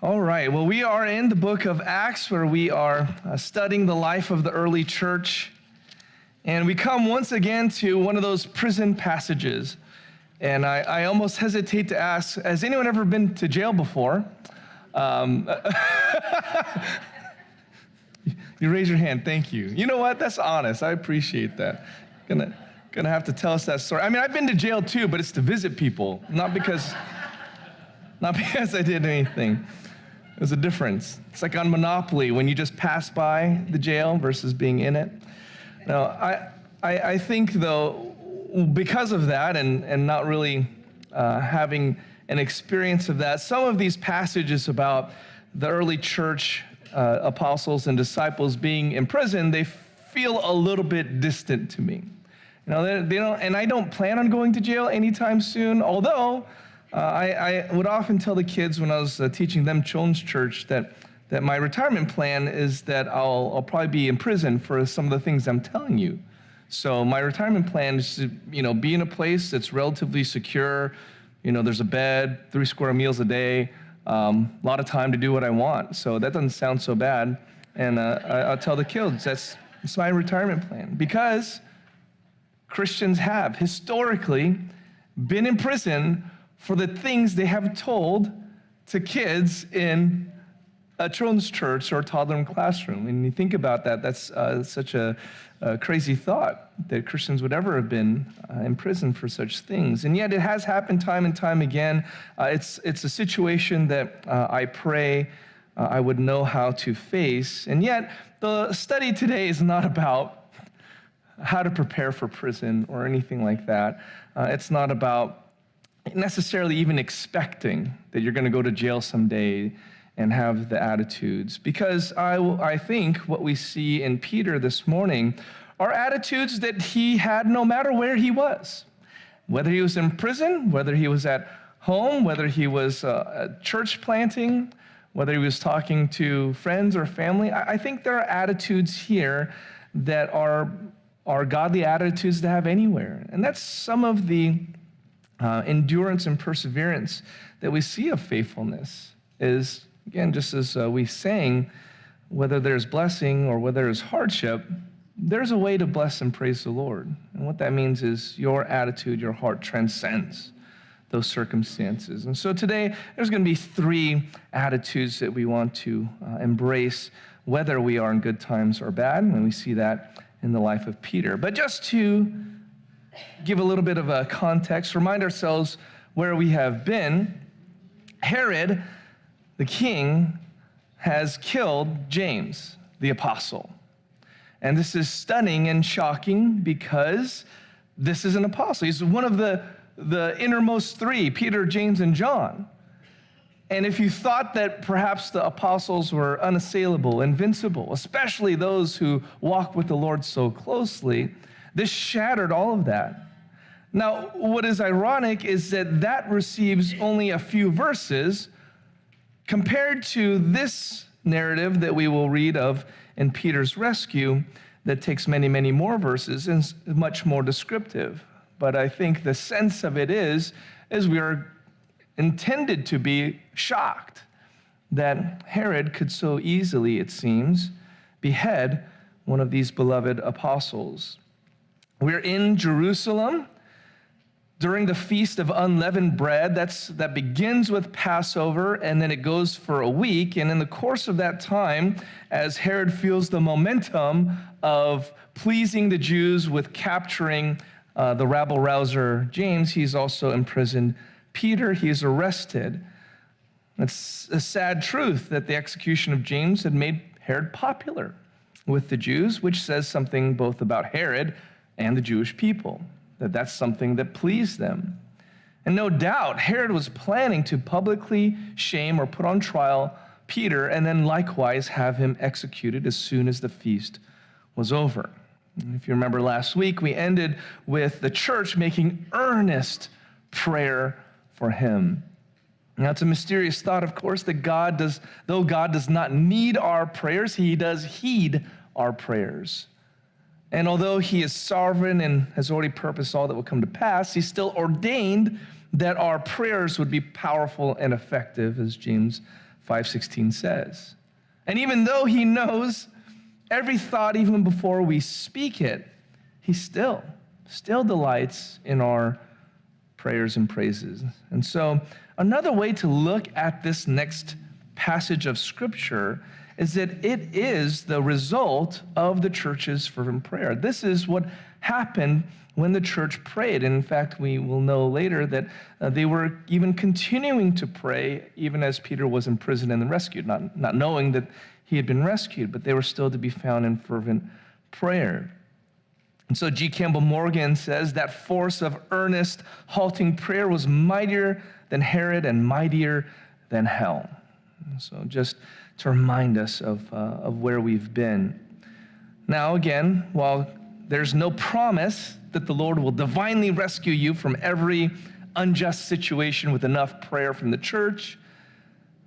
All right, well, we are in the book of Acts where we are studying the life of the early church. And we come once again to one of those prison passages. And I almost hesitate to ask, has anyone ever been to jail before? You raise your hand, thank you. You know what, that's honest, I appreciate that. Gonna have to tell us that story. I mean, I've been to jail too, but it's to visit people, not because I did anything. There's a difference. It's like on Monopoly when you just pass by the jail versus being in it. Now, I think though, because of that and not really having an experience of that, some of these passages about the early church apostles and disciples being in prison, they feel a little bit distant to me. You know, they don't, and I don't plan on going to jail anytime soon, although I would often tell the kids when I was teaching them children's church that my retirement plan is that I'll probably be in prison for some of the things I'm telling you. So my retirement plan is to, be in a place that's relatively secure. There's a bed, 3 square meals a day, a lot of time to do what I want. So that doesn't sound so bad. And I'll tell the kids that's my retirement plan, because Christians have historically been in prison for the things they have told to kids in a children's church or toddler classroom. And you think about that, that's such a crazy thought that Christians would ever have been in prison for such things. And yet it has happened time and time again. It's a situation that I pray I would know how to face. And yet the study today is not about how to prepare for prison or anything like that. It's not about necessarily even expecting that you're going to go to jail someday and have the attitudes. Because I think what we see in Peter this morning are attitudes that he had no matter where he was. Whether he was in prison, whether he was at home, whether he was church planting, whether he was talking to friends or family. I think there are attitudes here that are godly attitudes to have anywhere. And that's some of the endurance and perseverance that we see of faithfulness is, again, just as we sang, whether there's blessing or whether there's hardship, there's a way to bless and praise the Lord. And what that means is your attitude, your heart transcends those circumstances. And so today, there's going to be 3 attitudes that we want to embrace, whether we are in good times or bad, and we see that in the life of Peter. But just to give a little bit of a context, remind ourselves where we have been. Herod, the king, has killed James, the apostle. And this is stunning and shocking because this is an apostle. He's one of the innermost 3, Peter, James, and John. And if you thought that perhaps the apostles were unassailable, invincible, especially those who walk with the Lord so closely, this shattered all of that. Now, what is ironic is that receives only a few verses compared to this narrative that we will read of in Peter's rescue that takes many, many more verses and is much more descriptive. But I think the sense of it is we are intended to be shocked that Herod could so easily, it seems, behead one of these beloved apostles. We're in Jerusalem during the Feast of Unleavened Bread. That begins with Passover, and then it goes for a week. And in the course of that time, as Herod feels the momentum of pleasing the Jews with capturing the rabble-rouser James, he's also imprisoned Peter. He's arrested. It's a sad truth that the execution of James had made Herod popular with the Jews, which says something both about Herod and the Jewish people, that's something that pleased them. And no doubt, Herod was planning to publicly shame or put on trial Peter and then likewise have him executed as soon as the feast was over. And if you remember last week, we ended with the church making earnest prayer for him. Now, it's a mysterious thought, of course, that though God does not need our prayers, he does heed our prayers. And although he is sovereign and has already purposed all that will come to pass, he still ordained that our prayers would be powerful and effective, as James 5:16 says. And even though he knows every thought even before we speak it, he still delights in our prayers and praises. And so another way to look at this next passage of Scripture is that it is the result of the church's fervent prayer. This is what happened when the church prayed. And in fact, we will know later that they were even continuing to pray even as Peter was imprisoned and then rescued, not knowing that he had been rescued, but they were still to be found in fervent prayer. And so G. Campbell Morgan says that force of earnest, halting prayer was mightier than Herod and mightier than hell. And so just to remind us of where we've been. Now again, while there's no promise that the Lord will divinely rescue you from every unjust situation with enough prayer from the church,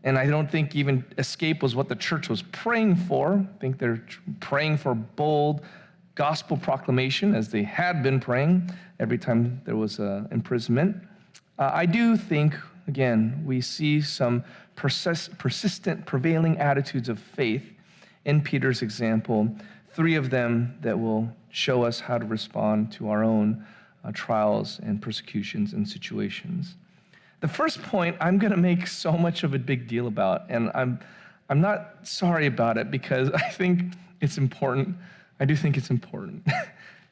and I don't think even escape was what the church was praying for. I think they're praying for bold gospel proclamation, as they had been praying every time there was imprisonment. I do think, again, we see some persistent, prevailing attitudes of faith in Peter's example, 3 of them that will show us how to respond to our own trials and persecutions and situations. The first point I'm going to make so much of a big deal about, and I'm not sorry about it because I think it's important. I do think it's important.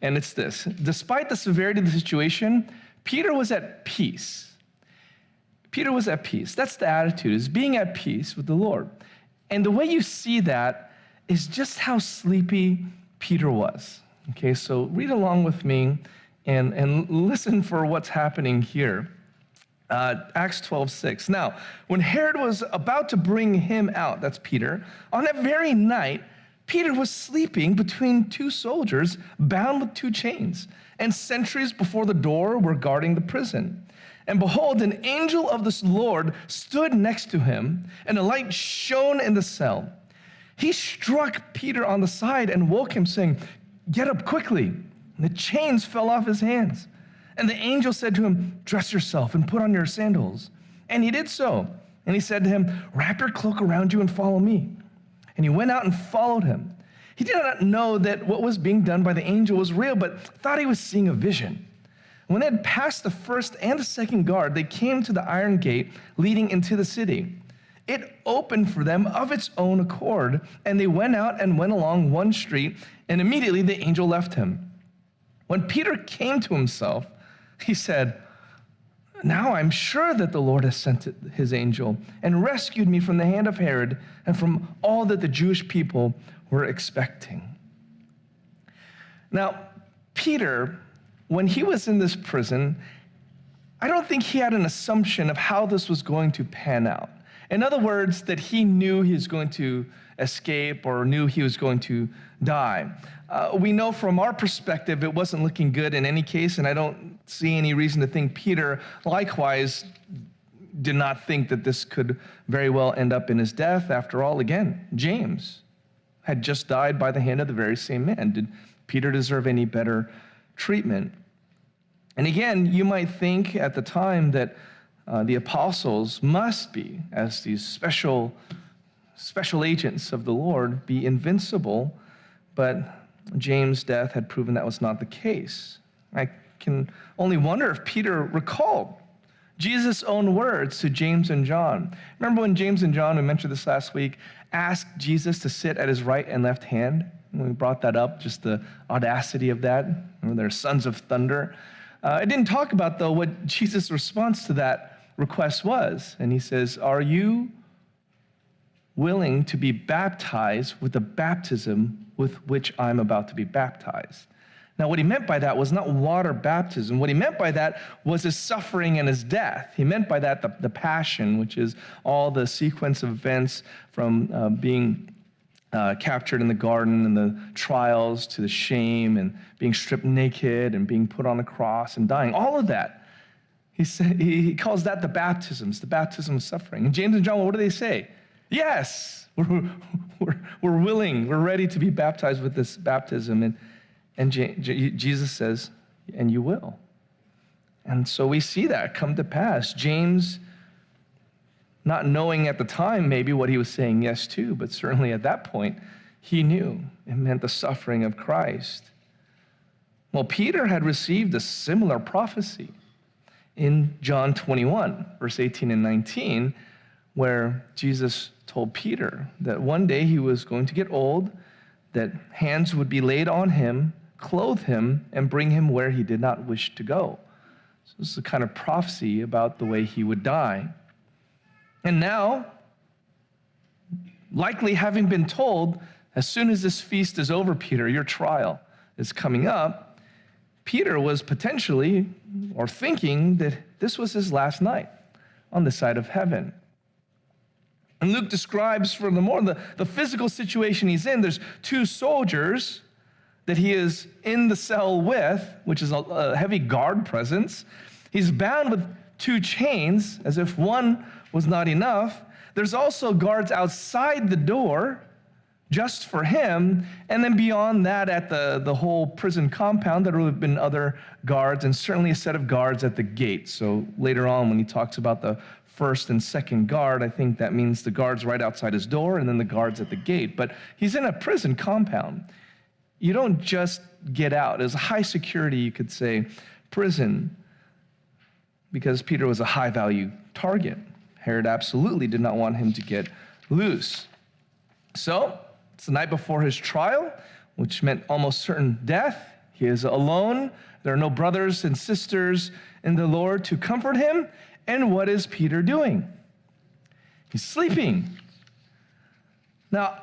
And it's this. Despite the severity of the situation, Peter was at peace. Peter was at peace. That's the attitude, is being at peace with the Lord. And the way you see that is just how sleepy Peter was. Okay, so read along with me and listen for what's happening here. Acts 12:6. Now, when Herod was about to bring him out, that's Peter, on that very night, Peter was sleeping between 2 soldiers bound with 2 chains, and sentries before the door were guarding the prison. And behold, an angel of the Lord stood next to him, and a light shone in the cell. He struck Peter on the side and woke him, saying, "Get up quickly." And the chains fell off his hands. And the angel said to him, "Dress yourself and put on your sandals." And he did so. And he said to him, "Wrap your cloak around you and follow me." And he went out and followed him. He did not know that what was being done by the angel was real, but thought he was seeing a vision. When they had passed the first and the second guard, they came to the iron gate leading into the city. It opened for them of its own accord, and they went out and went along one street, and immediately the angel left him. When Peter came to himself, he said, "Now I'm sure that the Lord has sent his angel and rescued me from the hand of Herod and from all that the Jewish people were expecting." Now, Peter, when he was in this prison, I don't think he had an assumption of how this was going to pan out. In other words, that he knew he was going to escape or knew he was going to die. We know from our perspective it wasn't looking good in any case, and I don't see any reason to think Peter likewise did not think that this could very well end up in his death. After all, again, James had just died by the hand of the very same man. Did Peter deserve any better treatment? And again, you might think at the time that the apostles must be, as these special agents of the Lord, be invincible, but James' death had proven that was not the case. I can only wonder if Peter recalled Jesus' own words to James and John. Remember when James and John, we mentioned this last week, asked Jesus to sit at his right and left hand? When we brought that up, just the audacity of that. They're sons of thunder. It didn't talk about, though, what Jesus' response to that request was. And he says, "Are you willing to be baptized with the baptism with which I'm about to be baptized?" Now, what he meant by that was not water baptism. What he meant by that was his suffering and his death. He meant by that the passion, which is all the sequence of events from being captured in the garden and the trials to the shame and being stripped naked and being put on a cross and dying. All of that. He calls that the baptisms, the baptism of suffering. And James and John, what do they say? Yes, we're willing, we're ready to be baptized with this baptism. And Jesus says, and you will. And so we see that come to pass. James not knowing at the time maybe what he was saying yes to, but certainly at that point, he knew it meant the suffering of Christ. Well, Peter had received a similar prophecy in John 21, verse 18 and 19, where Jesus told Peter that one day he was going to get old, that hands would be laid on him, clothe him, and bring him where he did not wish to go. So this is a kind of prophecy about the way he would die. And now, likely having been told, as soon as this feast is over, Peter, your trial is coming up, Peter was potentially, or thinking, that this was his last night on the side of heaven. And Luke describes furthermore the physical situation he's in. There's two soldiers that he is in the cell with, which is a heavy guard presence. He's bound with two chains, as if one was not enough. There's also guards outside the door just for him. And then beyond that, at the whole prison compound, there would have been other guards, and certainly a set of guards at the gate. So later on, when he talks about the first and second guard, I think that means the guards right outside his door and then the guards at the gate. But he's in a prison compound. You don't just get out. It's a high security, you could say, prison, because Peter was a high-value target. Herod absolutely did not want him to get loose. So it's the night before his trial, which meant almost certain death. He is alone. There are no brothers and sisters in the Lord to comfort him. And what is Peter doing? He's sleeping. Now,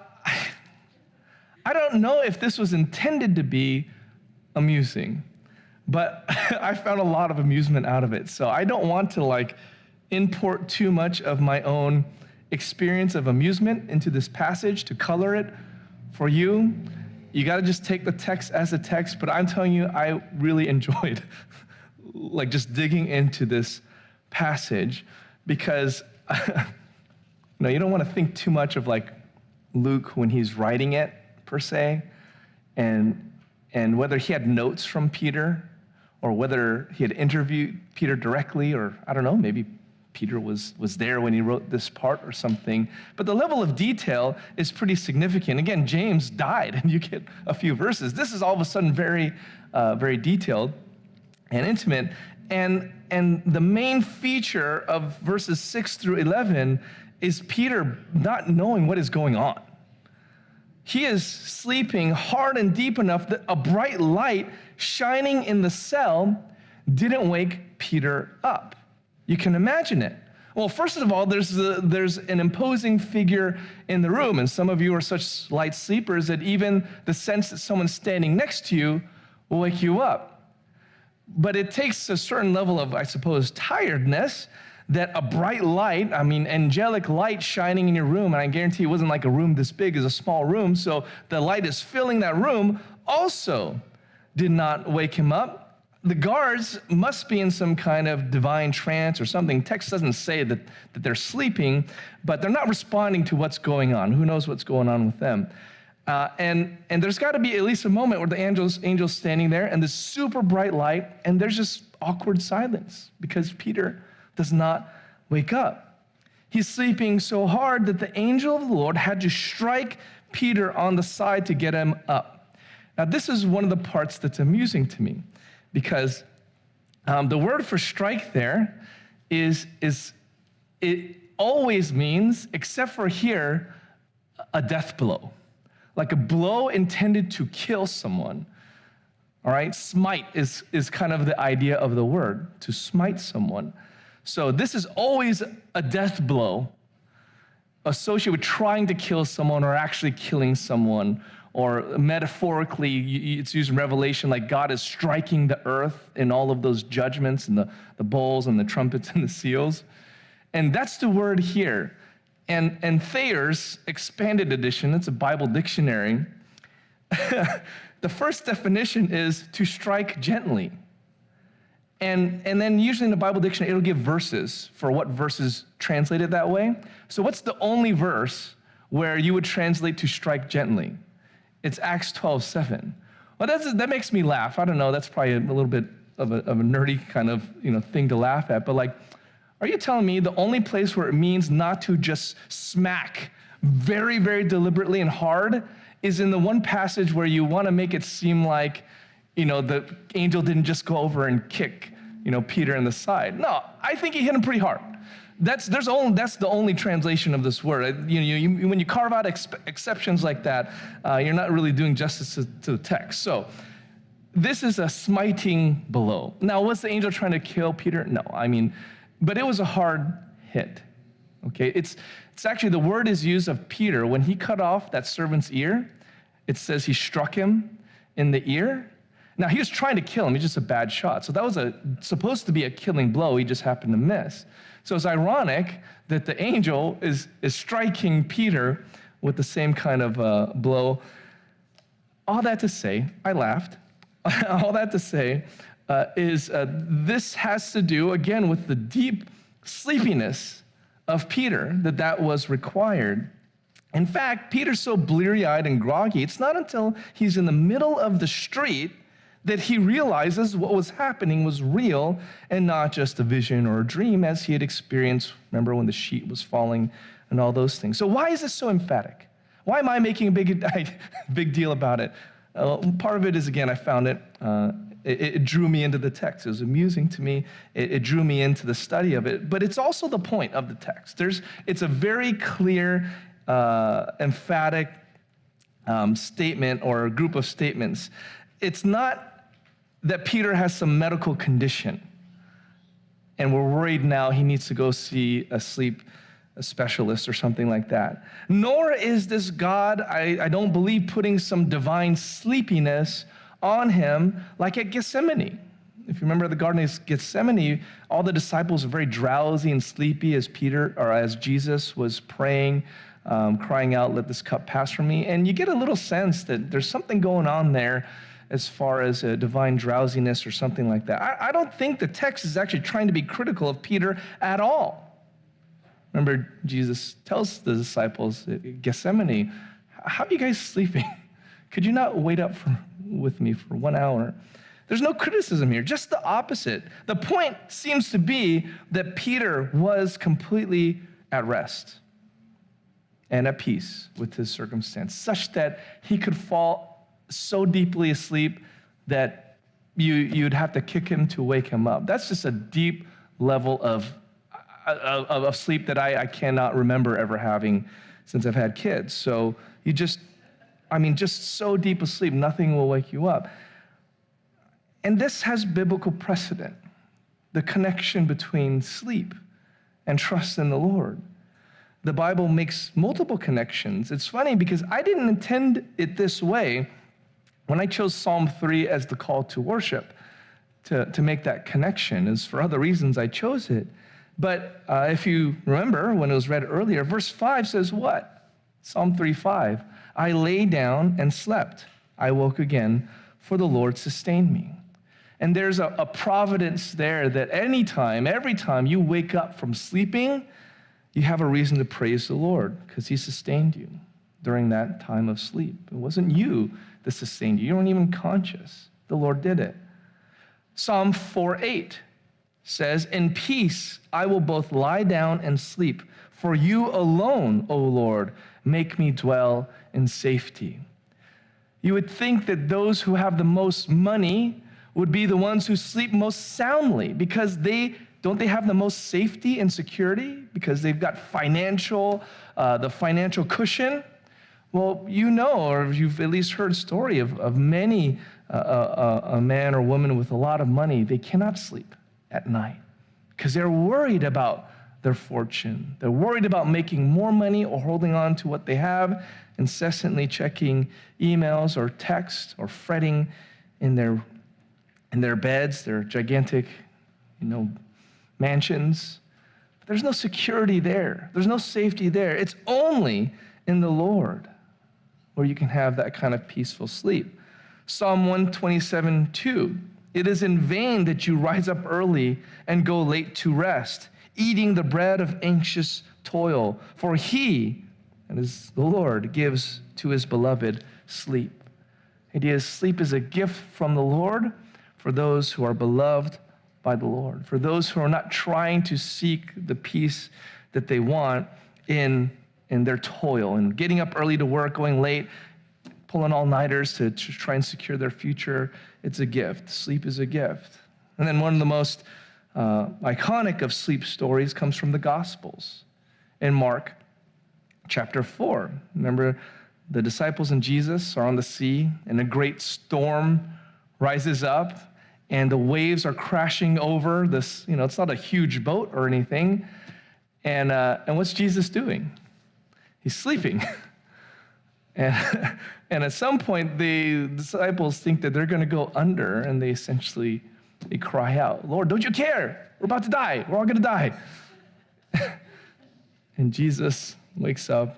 I don't know if this was intended to be amusing, but I found a lot of amusement out of it. So I don't want to import too much of my own experience of amusement into this passage to color it for you. You got to just take the text as a text, but I'm telling you, I really enjoyed just digging into this passage, because you don't want to think too much of Luke when he's writing it per se, and whether he had notes from Peter or whether he had interviewed Peter directly, or I don't know, maybe Peter was there when he wrote this part or something. But the level of detail is pretty significant. Again, James died and you get a few verses. This is all of a sudden very, very detailed and intimate. And the main feature of verses 6 through 11 is Peter not knowing what is going on. He is sleeping hard and deep enough that a bright light shining in the cell didn't wake Peter up. You can imagine it. Well, first of all, there's an imposing figure in the room, and some of you are such light sleepers that even the sense that someone's standing next to you will wake you up. But it takes a certain level of, I suppose, tiredness that a bright light, angelic light shining in your room, and I guarantee it wasn't like a room this big, it's a small room, so the light is filling that room, also did not wake him up. The guards must be in some kind of divine trance or something. Text doesn't say that they're sleeping, but they're not responding to what's going on. Who knows what's going on with them? And there's got to be at least a moment where the angel's standing there and this super bright light, and there's just awkward silence because Peter does not wake up. He's sleeping so hard that the angel of the Lord had to strike Peter on the side to get him up. Now, this is one of the parts that's amusing to me, because the word for strike there it always means, except for here, a death blow. Like a blow intended to kill someone. All right, smite is kind of the idea of the word, to smite someone. So this is always a death blow associated with trying to kill someone or actually killing someone, or metaphorically, it's used in Revelation like God is striking the earth in all of those judgments and the bowls and the trumpets and the seals. And that's the word here. And Thayer's expanded edition, it's a Bible dictionary, the first definition is to strike gently. And then usually in the Bible dictionary, it'll give verses for what verses translated that way. So what's the only verse where you would translate to strike gently? It's Acts 12:7. Well, that makes me laugh. I don't know, that's probably a little bit of a nerdy kind of thing to laugh at, but Are you telling me the only place where it means not to just smack very, very deliberately and hard is in the one passage where you want to make it seem like, the angel didn't just go over and kick, Peter in the side? No, I think he hit him pretty hard. That's the only translation of this word. When you carve out exceptions like that, you're not really doing justice to the text. So this is a smiting blow. Now, was the angel trying to kill Peter? No, but it was a hard hit. Okay, it's actually, the word is used of Peter when he cut off that servant's ear. It says he struck him in the ear. Now, he was trying to kill him. He's just a bad shot. So that was supposed to be a killing blow. He just happened to miss. So it's ironic that the angel is striking Peter with the same kind of blow. All that to say, I laughed. All that to say is this has to do, again, with the deep sleepiness of Peter, that was required. In fact, Peter's so bleary-eyed and groggy, it's not until he's in the middle of the street that he realizes what was happening was real and not just a vision or a dream as he had experienced, remember, when the sheet was falling and all those things. So why is this so emphatic? Why am I making a big deal about it? Part of it is, again, I found it. It drew me into the text. It was amusing to me. It drew me into the study of it. But it's also the point of the text. It's a very clear, emphatic statement or a group of statements. It's not that Peter has some medical condition and we're worried now he needs to go see a sleep specialist or something like that. Nor is this God, I don't believe, putting some divine sleepiness on him like at Gethsemane. If you remember the Garden of Gethsemane, all the disciples were very drowsy and sleepy as Jesus was praying, crying out, "Let this cup pass from me." And you get a little sense that there's something going on there as far as a divine drowsiness or something like that. I don't think the text is actually trying to be critical of Peter at all. Remember, Jesus tells the disciples at Gethsemane, "How are you guys sleeping? Could you not wait up with me for 1 hour?" There's no criticism here, just the opposite. The point seems to be that Peter was completely at rest and at peace with his circumstance, such that he could fall so deeply asleep that you'd have to kick him to wake him up. That's just a deep level of sleep that I cannot remember ever having since I've had kids. So just so deep asleep, nothing will wake you up. And this has biblical precedent, the connection between sleep and trust in the Lord. The Bible makes multiple connections. It's funny because I didn't intend it this way when I chose Psalm 3 as the call to worship, to make that connection. As for other reasons, I chose it. But if you remember when it was read earlier, verse 5 says what? Psalm 3:5, "I lay down and slept. I woke again, for the Lord sustained me." And there's a providence there that every time you wake up from sleeping, you have a reason to praise the Lord because he sustained you during that time of sleep. It wasn't you that sustained you. You weren't even conscious. The Lord did it. Psalm 4:8 says, "In peace I will both lie down and sleep, for you alone, O Lord, make me dwell in safety." You would think that those who have the most money would be the ones who sleep most soundly because don't they have the most safety and security because they've got the financial cushion? Well, or you've at least heard a story of many, a man or woman with a lot of money, they cannot sleep at night because they're worried about their fortune. They're worried about making more money or holding on to what they have, incessantly checking emails or texts or fretting in their beds, their gigantic, mansions. But there's no security there. There's no safety there. It's only in the Lord where you can have that kind of peaceful sleep. Psalm 127:2, "It is in vain that you rise up early and go late to rest, eating the bread of anxious toil, for he," that is the Lord, "gives to his beloved sleep." The idea is sleep is a gift from the Lord for those who are beloved by the Lord, for those who are not trying to seek the peace that they want in their toil and getting up early to work, going late, pulling all-nighters to try and secure their future. It's a gift. Sleep is a gift. And then one of the most iconic of sleep stories comes from the Gospels in Mark chapter 4. Remember, the disciples and Jesus are on the sea, and a great storm rises up, and the waves are crashing over this. It's not a huge boat or anything. And what's Jesus doing? He's sleeping. And at some point, the disciples think that they're going to go under, and they cry out, "Lord, don't you care? We're about to die. We're all going to die." And Jesus wakes up,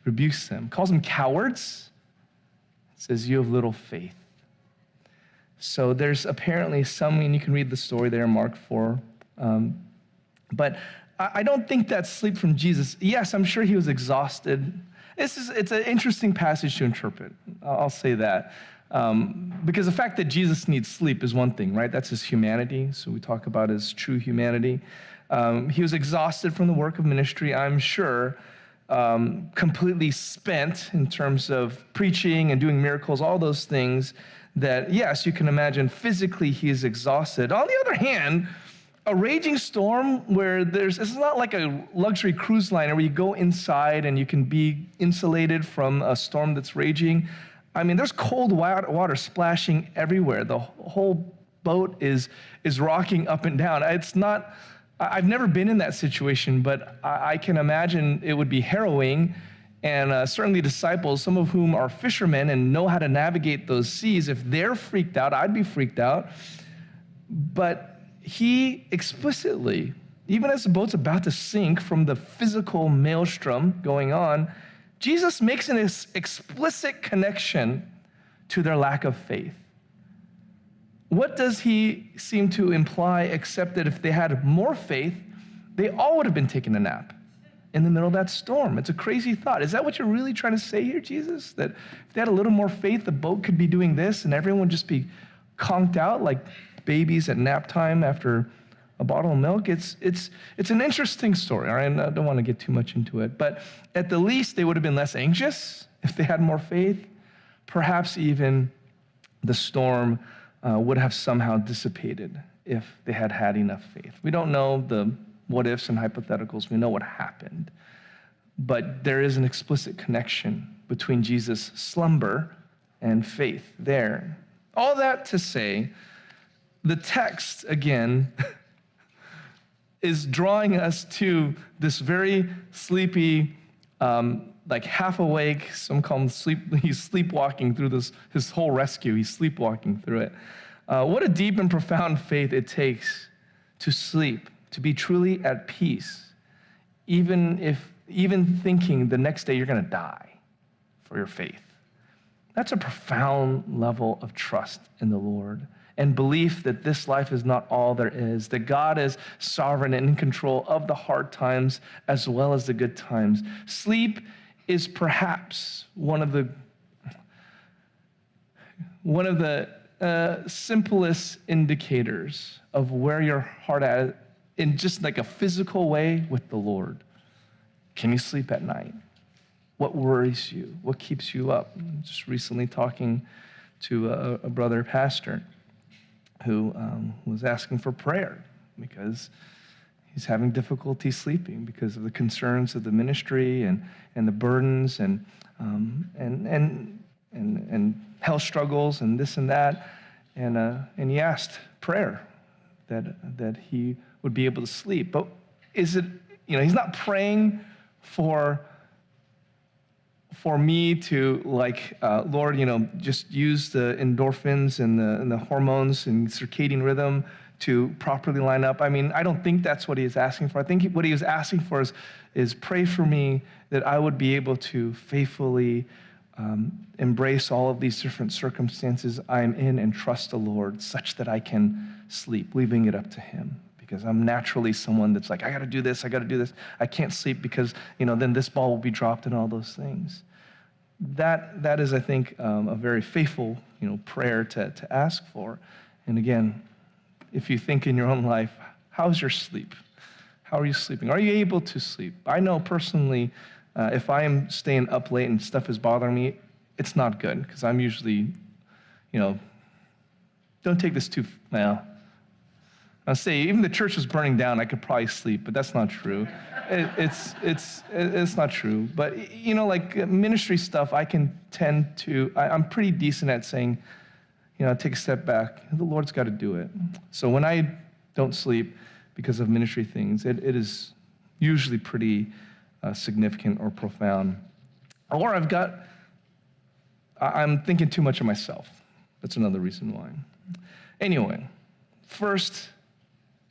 rebukes them, calls them cowards, says, "You have little faith." So there's apparently and you can read the story there in Mark 4, but I don't think that's sleep from Jesus. Yes, I'm sure he was exhausted. It's an interesting passage to interpret. I'll say that. Because the fact that Jesus needs sleep is one thing, right? That's his humanity. So we talk about his true humanity. He was exhausted from the work of ministry, I'm sure, completely spent in terms of preaching and doing miracles, all those things that, yes, you can imagine physically he is exhausted. On the other hand, a raging storm where it's not like a luxury cruise liner where you go inside and you can be insulated from a storm that's raging. I mean, there's cold water splashing everywhere. The whole boat is rocking up and down. I've never been in that situation, but I can imagine it would be harrowing. And certainly disciples, some of whom are fishermen and know how to navigate those seas, if they're freaked out, I'd be freaked out. But he explicitly, even as the boat's about to sink from the physical maelstrom going on, Jesus makes an explicit connection to their lack of faith. What does he seem to imply except that if they had more faith, they all would have been taking a nap in the middle of that storm? It's a crazy thought. Is that what you're really trying to say here, Jesus? That if they had a little more faith, the boat could be doing this and everyone would just be conked out like babies at nap time after a bottle of milk? It's an interesting story, all right? I don't want to get too much into it, but at the least, they would have been less anxious if they had more faith. Perhaps even the storm would have somehow dissipated if they had had enough faith. We don't know the what ifs and hypotheticals. We know what happened, but there is an explicit connection between Jesus' slumber and faith there. All that to say, the text, again, is drawing us to this very sleepy, like half awake, some call him he's sleepwalking through his whole rescue. He's sleepwalking through it. What a deep and profound faith it takes to sleep, to be truly at peace, even thinking the next day you're going to die for your faith. That's a profound level of trust in the Lord and belief that this life is not all there is, that God is sovereign and in control of the hard times as well as the good times. Sleep is perhaps one of the simplest indicators of where your heart is in just like a physical way with the Lord. Can you sleep at night? What worries you? What keeps you up? Just recently talking to a brother pastor who was asking for prayer because he's having difficulty sleeping because of the concerns of the ministry and the burdens and health struggles and this and that. And he asked prayer that he would be able to sleep. But is it, he's not praying for me to Lord, just use the endorphins and the hormones and circadian rhythm to properly line up. I mean, I don't think that's what he is asking for. I think what he was asking for is pray for me that I would be able to faithfully embrace all of these different circumstances I'm in and trust the Lord such that I can sleep, leaving it up to him. Because I'm naturally someone that's like, I got to do this. I can't sleep because, then this ball will be dropped and all those things. That is, I think, a very faithful, prayer to ask for. And again, if you think in your own life, how's your sleep? How are you sleeping? Are you able to sleep? I know personally, if I am staying up late and stuff is bothering me, it's not good, because I'm usually, don't take this too, well, I'll say, even the church was burning down, I could probably sleep, but that's not true. It's not true. But, like ministry stuff, I can tend to, I'm pretty decent at saying, take a step back. The Lord's got to do it. So when I don't sleep because of ministry things, it is usually pretty significant or profound. Or I'm thinking too much of myself. That's another reason why. Anyway, first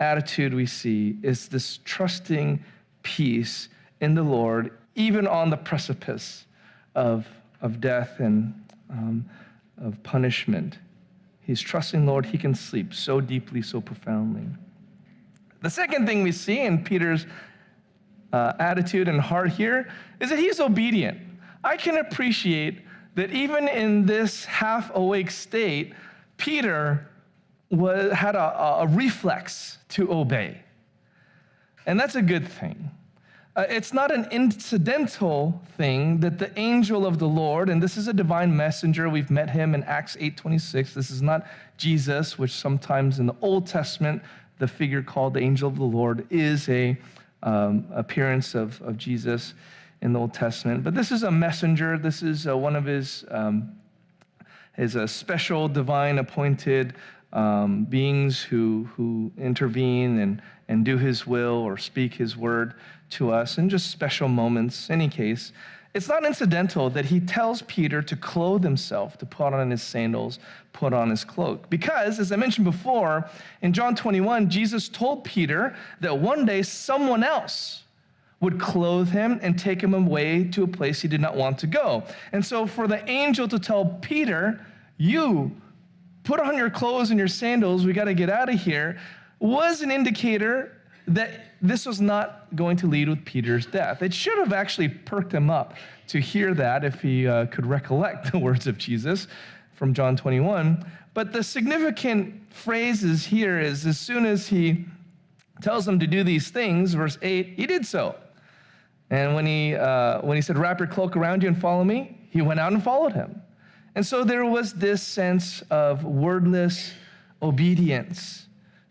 attitude we see is this trusting peace in the Lord, even on the precipice of death and of punishment. He's trusting, Lord, he can sleep so deeply, so profoundly. The second thing we see in Peter's attitude and heart here is that he's obedient. I can appreciate that even in this half-awake state, Peter had a reflex to obey. And that's a good thing. It's not an incidental thing that the angel of the Lord, and this is a divine messenger, we've met him in Acts 8:26. This is not Jesus, which sometimes in the Old Testament, the figure called the angel of the Lord is a appearance of Jesus in the Old Testament. But this is a messenger. This is one of his special divine appointed beings who intervene and do his will or speak his word to us in just special moments. In any case, it's not incidental that he tells Peter to clothe himself, to put on his sandals, put on his cloak. Because, as I mentioned before, in John 21, Jesus told Peter that one day someone else would clothe him and take him away to a place he did not want to go. And so for the angel to tell Peter, you put on your clothes and your sandals, we got to get out of here, was an indicator that this was not going to lead with Peter's death. It should have actually perked him up to hear that if he could recollect the words of Jesus from John 21. But the significant phrases here is as soon as he tells them to do these things, verse 8, he did so. And when he said, wrap your cloak around you and follow me, he went out and followed him. And so there was this sense of wordless obedience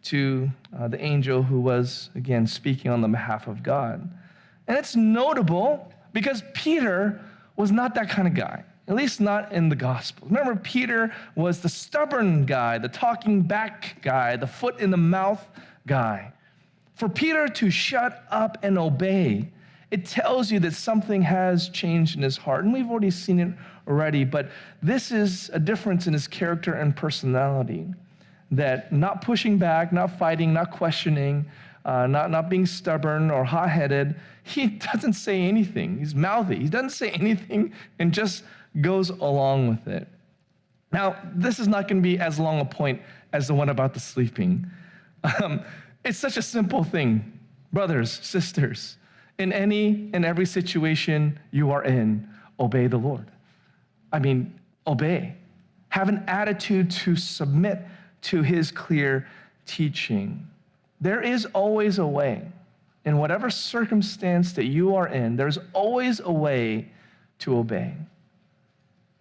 to the angel who was, again, speaking on the behalf of God. And it's notable because Peter was not that kind of guy, at least not in the gospel. Remember, Peter was the stubborn guy, the talking back guy, the foot in the mouth guy. For Peter to shut up and obey, it tells you that something has changed in his heart. And we've already seen it already, but this is a difference in his character and personality. That not pushing back, not fighting, not questioning, not being stubborn or hot-headed, he doesn't say anything. He's mouthy. He doesn't say anything and just goes along with it. Now, this is not going to be as long a point as the one about the sleeping. It's such a simple thing. Brothers, sisters, in any and every situation you are in, obey the Lord. I mean, obey. Have an attitude to submit to his clear teaching. There is always a way. In whatever circumstance that you are in, there's always a way to obey,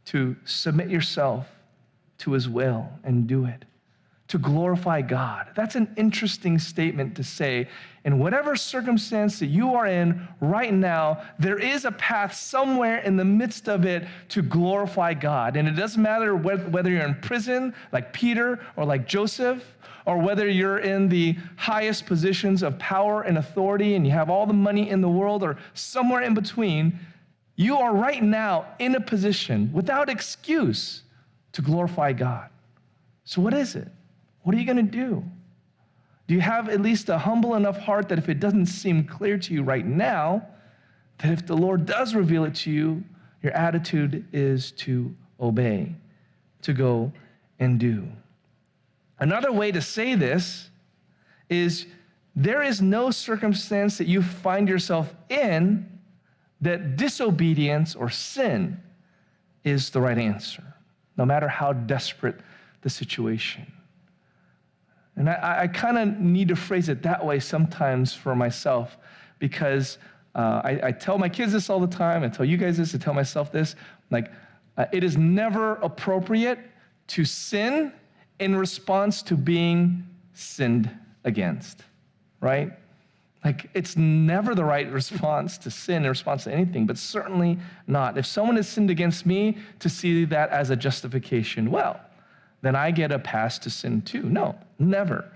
to submit yourself to his will and do it, to glorify God. That's an interesting statement to say. In whatever circumstance that you are in right now, there is a path somewhere in the midst of it to glorify God. And it doesn't matter whether you're in prison like Peter or like Joseph, or whether you're in the highest positions of power and authority and you have all the money in the world or somewhere in between, you are right now in a position without excuse to glorify God. So what is it? What are you going to do? Do you have at least a humble enough heart that if it doesn't seem clear to you right now, that if the Lord does reveal it to you, your attitude is to obey, to go and do? Another way to say this is there is no circumstance that you find yourself in that disobedience or sin is the right answer, no matter how desperate the situation. And I kind of need to phrase it that way sometimes for myself, because I tell my kids this all the time, I tell you guys this, I tell myself this, like, it is never appropriate to sin in response to being sinned against, right? Like, it's never the right response to sin in response to anything, but certainly not. If someone has sinned against me, to see that as a justification, well, then I get a pass to sin too. No, never.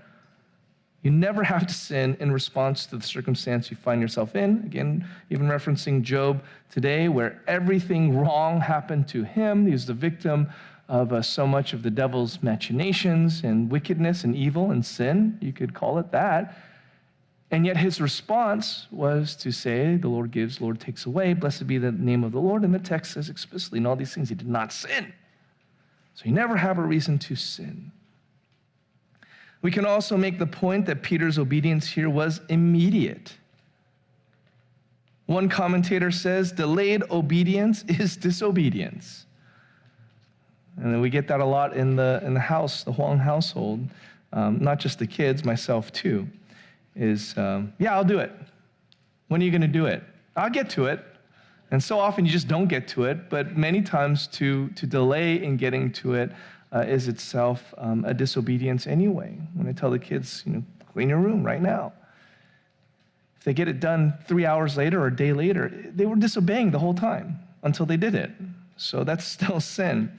You never have to sin in response to the circumstance you find yourself in. Again, even referencing Job today, where everything wrong happened to him. He was the victim of so much of the devil's machinations and wickedness and evil and sin. You could call it that. And yet his response was to say, the Lord gives, the Lord takes away. Blessed be the name of the Lord. And the text says explicitly in all these things, he did not sin. So you never have a reason to sin. We can also make the point that Peter's obedience here was immediate. One commentator says, delayed obedience is disobedience. And then we get that a lot in the house, the Huang household, not just the kids, myself too, is, yeah, I'll do it. When are you going to do it? I'll get to it. And so often you just don't get to it, but many times to delay in getting to it is itself a disobedience anyway. When I tell the kids, clean your room right now. If they get it done 3 hours later or a day later, they were disobeying the whole time until they did it. So that's still sin.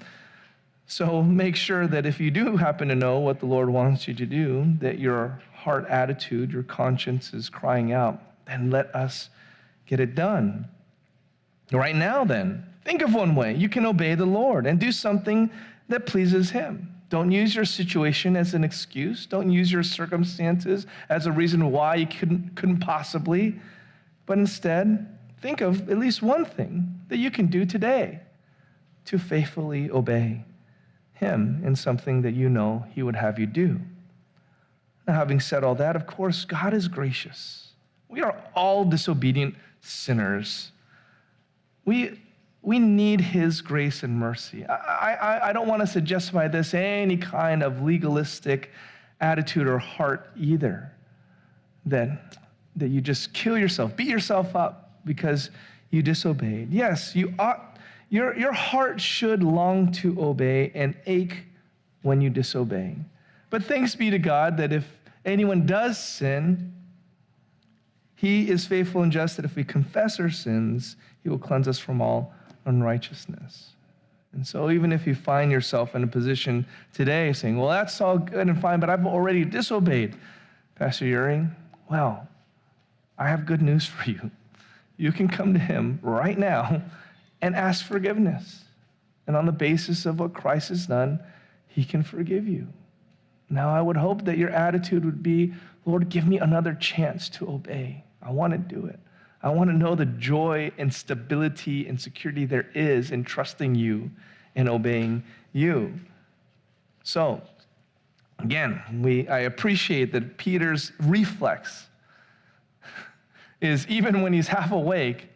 So make sure that if you do happen to know what the Lord wants you to do, that your heart attitude, your conscience is crying out, then let us get it done. Right now then, think of one way you can obey the Lord and do something that pleases him. Don't use your situation as an excuse. Don't use your circumstances as a reason why you couldn't possibly. But instead, think of at least one thing that you can do today to faithfully obey him in something that you know he would have you do. Now, having said all that, of course, God is gracious. We are all disobedient sinners. We need his grace and mercy. I don't want us to justify this any kind of legalistic attitude or heart either, that you just kill yourself, beat yourself up because you disobeyed. Yes, you ought. Your heart should long to obey and ache when you disobey. But thanks be to God that if anyone does sin, he is faithful and just that if we confess our sins, he will cleanse us from all unrighteousness. And so even if you find yourself in a position today saying, well, that's all good and fine, but I've already disobeyed, Pastor Yuri, well, I have good news for you. You can come to him right now and ask forgiveness. And on the basis of what Christ has done, he can forgive you. Now, I would hope that your attitude would be, Lord, give me another chance to obey. I want to do it. I want to know the joy and stability and security there is in trusting you and obeying you. So, again, I appreciate that Peter's reflex is, even when he's half awake,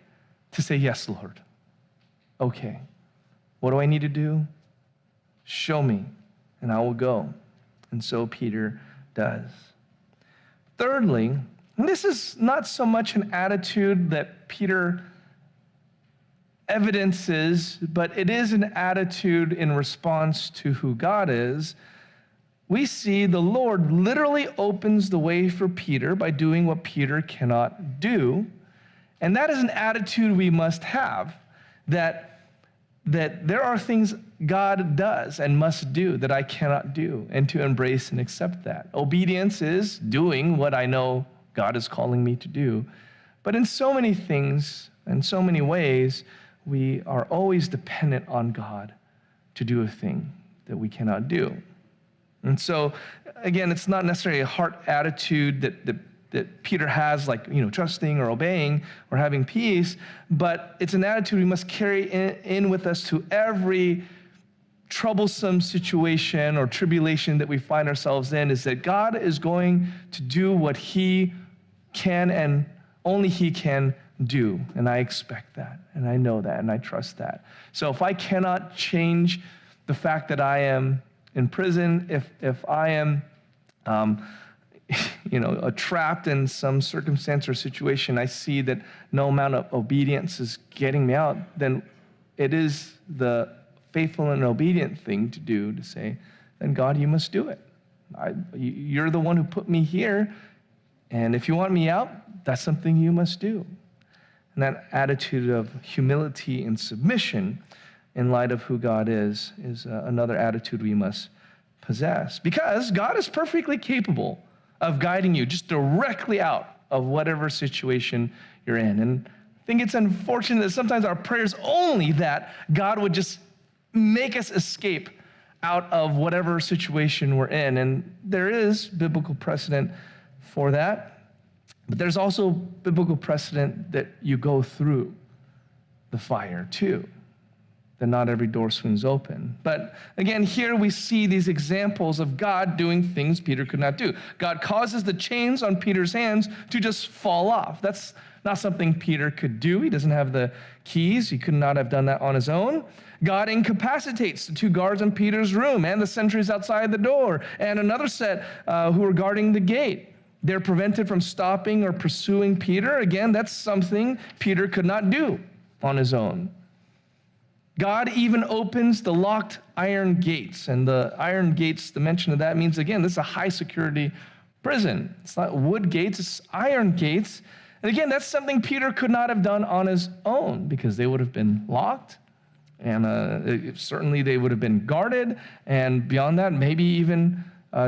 to say, yes, Lord. Okay, what do I need to do? Show me, and I will go. And so Peter does. Thirdly, and this is not so much an attitude that Peter evidences, but it is an attitude in response to who God is. We see the Lord literally opens the way for Peter by doing what Peter cannot do. And that is an attitude we must have, that there are things God does and must do that I cannot do, and to embrace and accept that. Obedience is doing what I know God is calling me to do. But in so many things, in so many ways, we are always dependent on God to do a thing that we cannot do. And so, again, it's not necessarily a heart attitude that Peter has, like, trusting or obeying or having peace, but it's an attitude we must carry in with us to every troublesome situation or tribulation that we find ourselves in, is that God is going to do what he can and only he can do. And I expect that, and I know that, and I trust that. So if I cannot change the fact that I am in prison, if I am um, trapped in some circumstance or situation, I see that no amount of obedience is getting me out, then it is the faithful and obedient thing to do to say, then God, you must do it. You're the one who put me here, and if you want me out, that's something you must do. And that attitude of humility and submission in light of who God is another attitude we must possess. Because God is perfectly capable of guiding you just directly out of whatever situation you're in. And I think it's unfortunate that sometimes our prayers only that God would just make us escape out of whatever situation we're in. And there is biblical precedent for that. But there's also biblical precedent that you go through the fire too, that not every door swings open. But again, here we see these examples of God doing things Peter could not do. God causes the chains on Peter's hands to just fall off. That's not something Peter could do. He doesn't have the keys. He could not have done that on his own. God incapacitates the two guards in Peter's room and the sentries outside the door and another set who were guarding the gate. They're prevented from stopping or pursuing Peter. Again, that's something Peter could not do on his own. God even opens the locked iron gates. And the iron gates, the mention of that means, again, this is a high security prison. It's not wood gates, it's iron gates. And again, that's something Peter could not have done on his own because they would have been locked. And certainly they would have been guarded. And beyond that, maybe even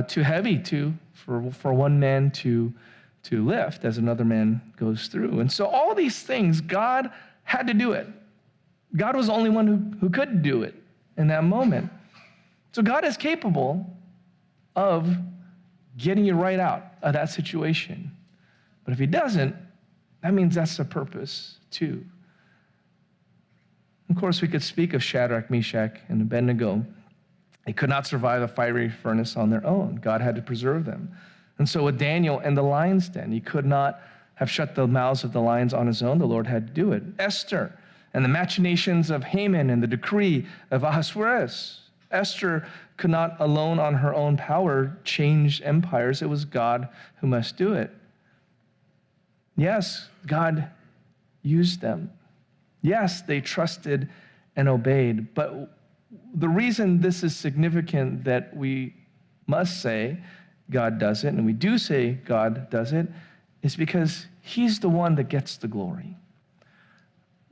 too heavy for one man to lift as another man goes through. And so all these things, God had to do it. God was the only one who could do it in that moment. So God is capable of getting you right out of that situation. But if he doesn't, that means that's the purpose too. Of course, we could speak of Shadrach, Meshach, and Abednego. They could not survive a fiery furnace on their own. God had to preserve them. And so with Daniel and the lion's den, he could not have shut the mouths of the lions on his own. The Lord had to do it. Esther and the machinations of Haman and the decree of Ahasuerus. Esther could not alone on her own power change empires. It was God who must do it. Yes, God used them. Yes, they trusted and obeyed. But the reason this is significant that we must say God does it, and we do say God does it, is because he's the one that gets the glory.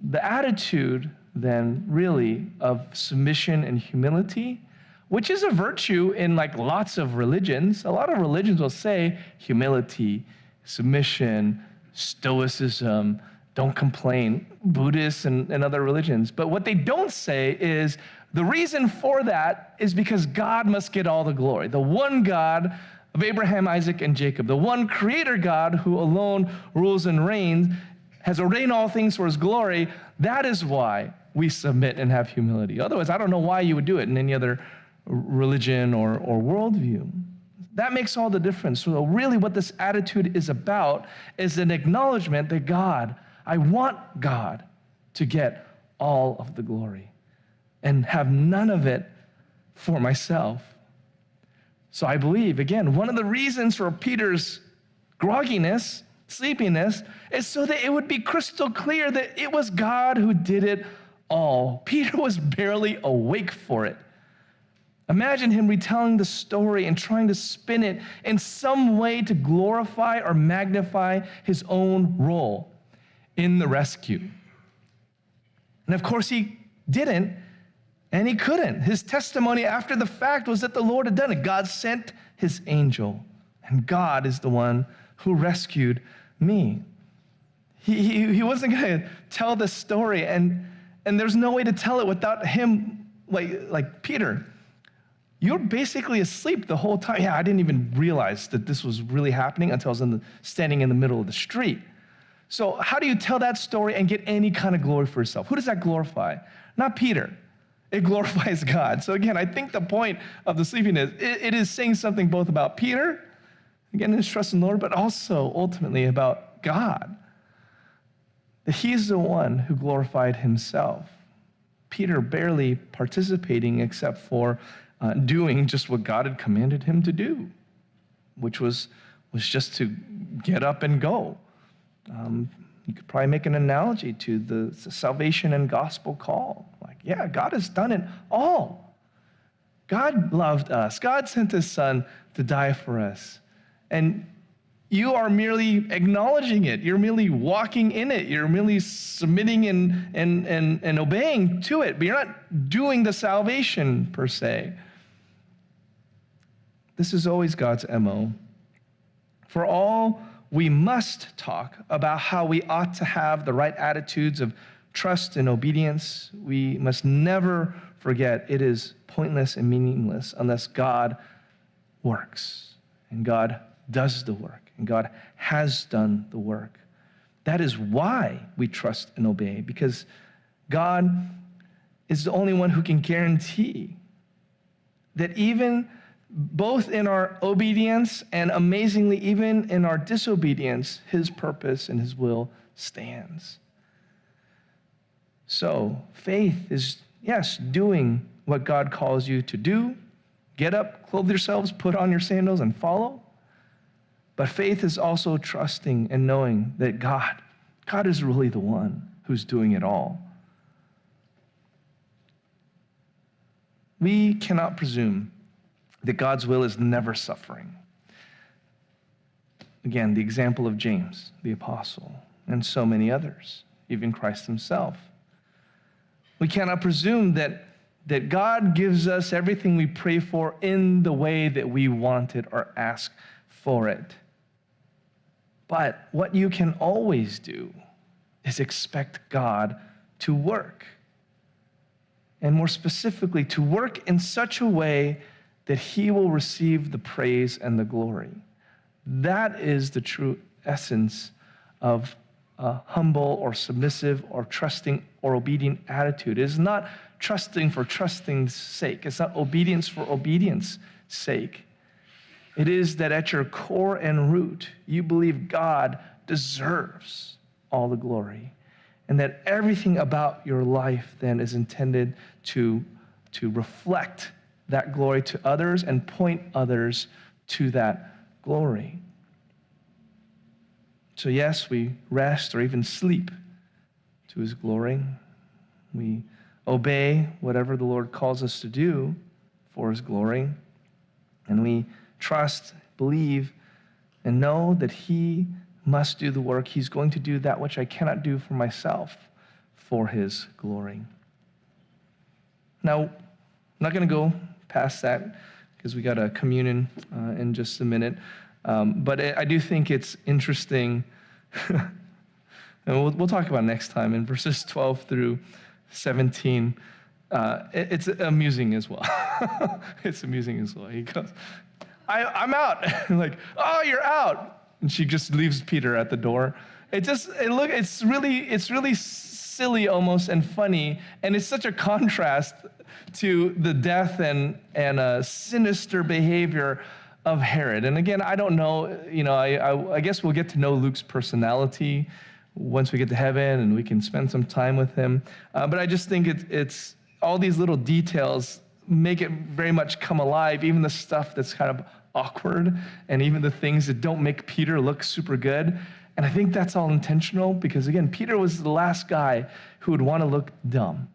The attitude, then, really, of submission and humility, which is a virtue in lots of religions. A lot of religions will say humility, submission, stoicism, don't complain, Buddhists and other religions. But what they don't say is the reason for that is because God must get all the glory. The one God of Abraham, Isaac, and Jacob, the one creator God who alone rules and reigns, has ordained all things for his glory. That is why we submit and have humility. Otherwise, I don't know why you would do it in any other religion or worldview. That makes all the difference. So really what this attitude is about is an acknowledgement that God, I want God to get all of the glory and have none of it for myself. So I believe, again, one of the reasons for Peter's grogginess, sleepiness, is so that it would be crystal clear that it was God who did it all. Peter was barely awake for it. Imagine him retelling the story and trying to spin it in some way to glorify or magnify his own role in the rescue. And of course he didn't, and he couldn't. His testimony after the fact was that the Lord had done it. God sent his angel, and God is the one who rescued me. He wasn't going to tell this story, and there's no way to tell it without him, like Peter. You're basically asleep the whole time. Yeah, I didn't even realize that this was really happening until I was standing in the middle of the street. So how do you tell that story and get any kind of glory for yourself? Who does that glorify? Not Peter. It glorifies God. So again, I think the point of the sleepiness, it is saying something both about Peter, again, his trust in the Lord, but also ultimately about God. That he's the one who glorified himself. Peter barely participating except for doing just what God had commanded him to do. which was just to get up and go. You could probably make an analogy to the salvation and gospel call. Like, yeah, God has done it all. God loved us. God sent his son to die for us. And you are merely acknowledging it. You're merely walking in it. You're merely submitting and obeying to it. But you're not doing the salvation per se. This is always God's MO. For all, we must talk about how we ought to have the right attitudes of trust and obedience. We must never forget it is pointless and meaningless unless God works, and God does the work, and God has done the work. That is why we trust and obey, because God is the only one who can guarantee that even both in our obedience and amazingly even in our disobedience, his purpose and his will stands. So faith is, yes, doing what God calls you to do. Get up, clothe yourselves, put on your sandals, and follow. But faith is also trusting and knowing that God is really the one who's doing it all. We cannot presume that God's will is never suffering. Again, the example of James, the apostle, and so many others, even Christ himself. We cannot presume that God gives us everything we pray for in the way that we want it or ask for it. But what you can always do is expect God to work. And more specifically, to work in such a way that he will receive the praise and the glory. That is the true essence of a humble or submissive or trusting or obedient attitude. It is not trusting for trusting's sake. It's not obedience for obedience sake. It is that at your core and root, you believe God deserves all the glory, and that everything about your life then is intended to reflect that glory to others and point others to that glory. So yes, we rest or even sleep to his glory. We obey whatever the Lord calls us to do for his glory. And we trust, believe, and know that he must do the work. He's going to do that which I cannot do for myself for his glory. Now, I'm not going to go past that because we got a communion in just a minute. But I do think it's interesting, and we'll talk about it next time, in verses 12 through 17. It's amusing as well. It's amusing as well. He goes, I'm out. I'm like, oh, you're out. And she just leaves Peter at the door. It's really silly almost and funny, and it's such a contrast to the death and sinister behavior of Herod. And again, I don't know, I guess we'll get to know Luke's personality once we get to heaven and we can spend some time with him. But I just think it's all these little details make it very much come alive, even the stuff that's kind of awkward and even the things that don't make Peter look super good. And I think that's all intentional because, again, Peter was the last guy who would want to look dumb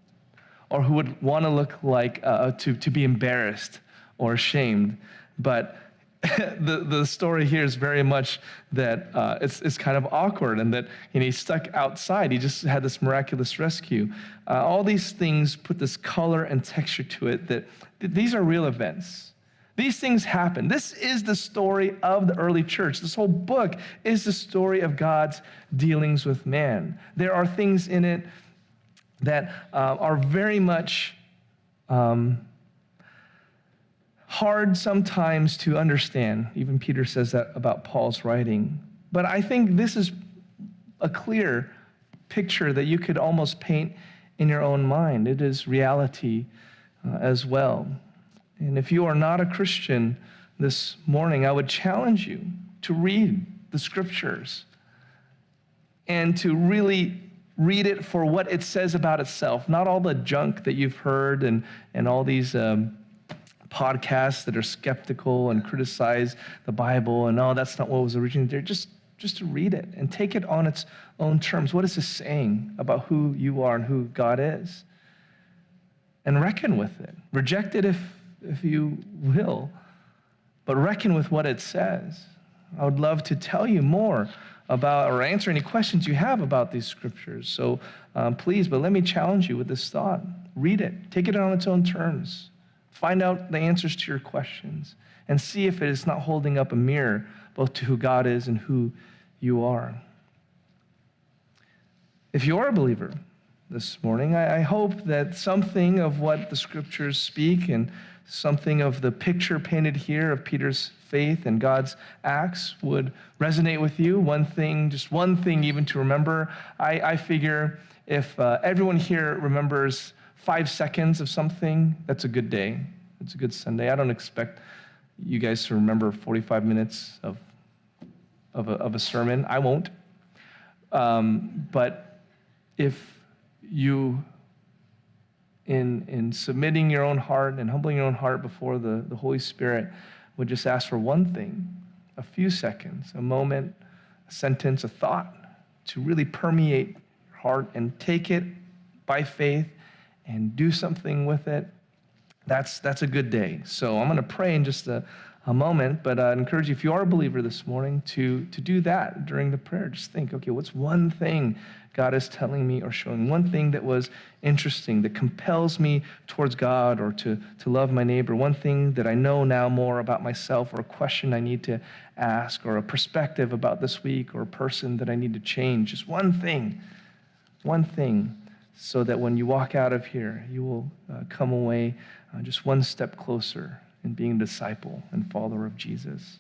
or who would want to look like to be embarrassed or ashamed. But the story here is very much that it's kind of awkward and that he's stuck outside. He just had this miraculous rescue. All these things put this color and texture to it that these are real events. These things happen. This is the story of the early church. This whole book is the story of God's dealings with man. There are things in it that are very much hard sometimes to understand. Even Peter says that about Paul's writing. But I think this is a clear picture that you could almost paint in your own mind. It is reality as well. And if you are not a Christian this morning, I would challenge you to read the scriptures and to really read it for what it says about itself, not all the junk that you've heard and all these podcasts that are skeptical and criticize the Bible and, oh, that's not what was originally there. Just to read it and take it on its own terms. What is this saying about who you are and who God is? And reckon with it. Reject it if you will, but reckon with what it says. I would love to tell you more about or answer any questions you have about these scriptures. So please, but let me challenge you with this thought. Read it. Take it on its own terms. Find out the answers to your questions and see if it is not holding up a mirror both to who God is and who you are. If you are a believer this morning, I hope that something of what the scriptures speak and something of the picture painted here of Peter's faith and God's acts would resonate with you. One thing, just one thing even to remember. I figure if everyone here remembers 5 seconds of something, that's a good day. It's a good Sunday. I don't expect you guys to remember 45 minutes of a sermon. I won't. But if you, in submitting your own heart and humbling your own heart before the Holy Spirit, would just ask for one thing, a few seconds, a moment, a sentence, a thought, to really permeate your heart and take it by faith and do something with it, that's a good day. So I'm going to pray in just a moment, but I encourage you, if you are a believer this morning, to do that during the prayer. Just think, okay, what's one thing God is telling me or showing? One thing that was interesting, that compels me towards God or to love my neighbor. One thing that I know now more about myself, or a question I need to ask, or a perspective about this week, or a person that I need to change. Just one thing, so that when you walk out of here, you will come away just one step closer in being a disciple and follower of Jesus.